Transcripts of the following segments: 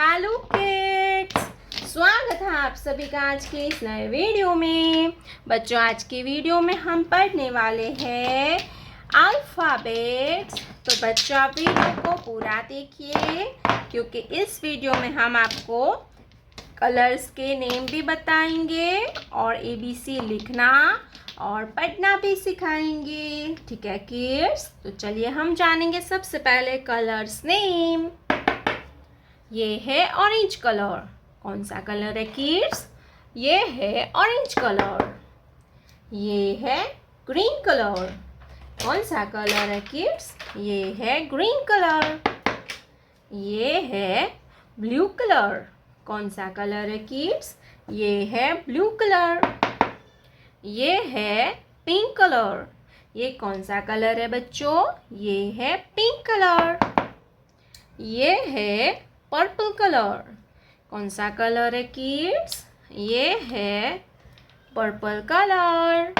Hello kids, स्वागत है आप सभी का आज के इस नए वीडियो में। बच्चों, आज के वीडियो में हम पढ़ने वाले हैं अल्फ़ाबेट्स। तो बच्चों, आप वीडियो को पूरा देखिए क्योंकि इस वीडियो में हम आपको कलर्स के नेम भी बताएंगे और ABC लिखना और पढ़ना भी सिखाएंगे। ठीक है किड्स, तो चलिए हम जानेंगे सबसे पहले कलर्स नेम। ये है ऑरेंज कलर। कौन सा कलर है किड्स? ये है ऑरेंज कलर। ये है ग्रीन कलर। कौन सा कलर है किड्स? ये है ग्रीन कलर। ये है ब्लू कलर। कौन सा कलर है किड्स? ये है ब्लू कलर। ये है पिंक कलर। ये कौन सा कलर है बच्चों? ये है पिंक कलर। ये है पर्पल कलर। कौन सा कलर है किड्स? ये है पर्पल कलर।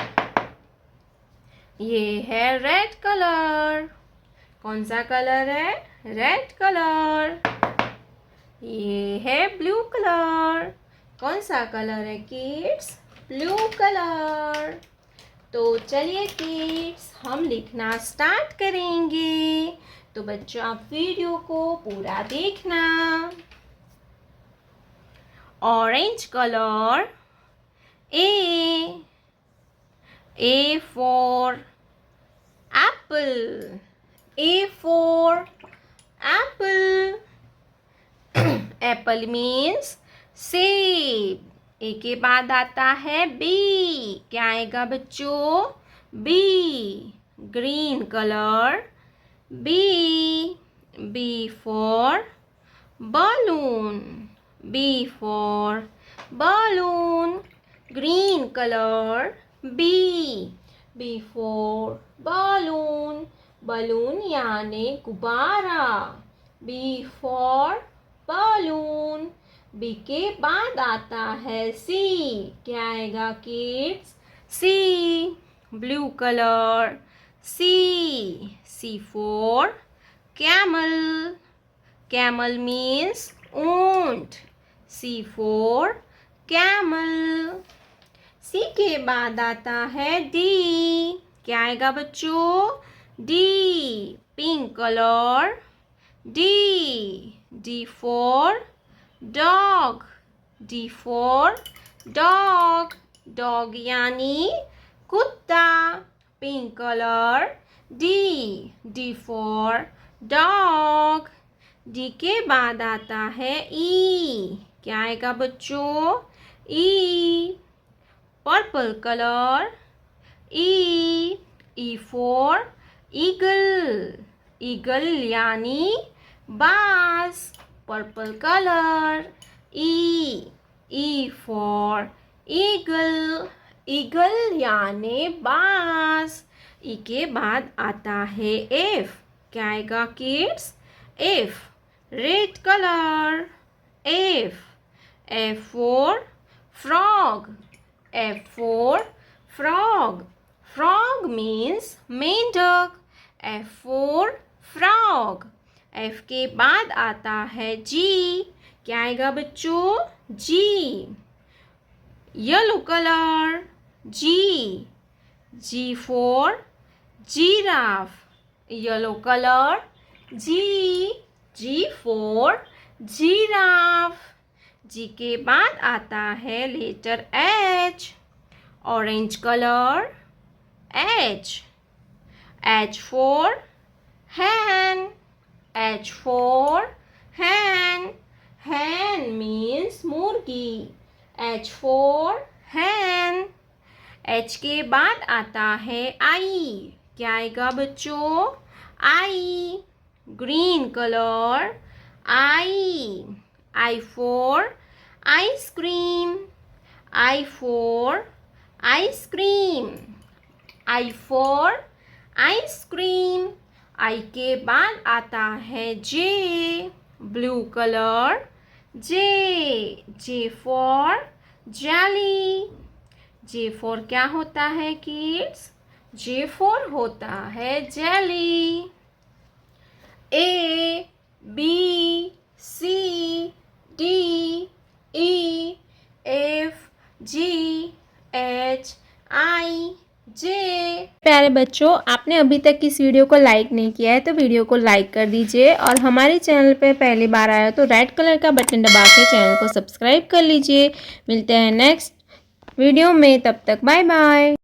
ये है रेड कलर। कौन सा कलर है? Red colour. ये है ब्लू कलर। कौन सा कलर है किड्स? Blue colour. तो चलिए किड्स, हम लिखना स्टार्ट करेंगे। तो बच्चों, आप वीडियो को पूरा देखना। Orange colour. A for apple. A for apple. Apple means सेब। ए के बाद आता है B। क्या आएगा बच्चों? B। Green colour. B for balloon. B for balloon. Green color. B for balloon. Balloon यानी गुब्बारा। B for balloon. B के बाद आता है C। क्या आएगा kids? C। Blue colour. C for camel. Camel means ऊंट। C for camel. C के बाद आता है D। क्या आएगा बच्चों? D। Pink colour. D for dog. D for dog. Dog यानी कुत्ता। Pink colour. D for dog. D के बाद आता है E। क्या आएगा बच्चों? E। Purple colour. E for eagle. Eagle यानी बाज। Purple colour. E for eagle. Eagle यानी बाज। ई के बाद आता है F। क्या आएगा kids? F। Red colour. F for frog. F for frog. Frog means मेंढक। F for frog. F के बाद आता है G। क्या आएगा बच्चों? G। Yellow colour. G for giraffe. Yellow color. G for giraffe. G के बाद आता है letter H। Orange colour. H for hen. H for hen. Hen means मुर्गी। H for hen. H के बाद आता है I। क्या आएगा बच्चों? I। Green colour. I for ice cream. I for ice cream. I for ice cream. I के बाद आता है J। Blue colour. J for jelly. J for क्या होता है किड्स? J for होता है jelly. A B C FGHIJ। प्यारे बच्चों, आपने अभी तक इस वीडियो को लाइक नहीं किया है तो वीडियो को लाइक कर दीजिए, और हमारे चैनल पे पहली बार आया तो रेड कलर का बटन दबा के चैनल को सब्सक्राइब कर लीजिए। मिलते हैं नेक्स्ट वीडियो में, तब तक बाय बाय।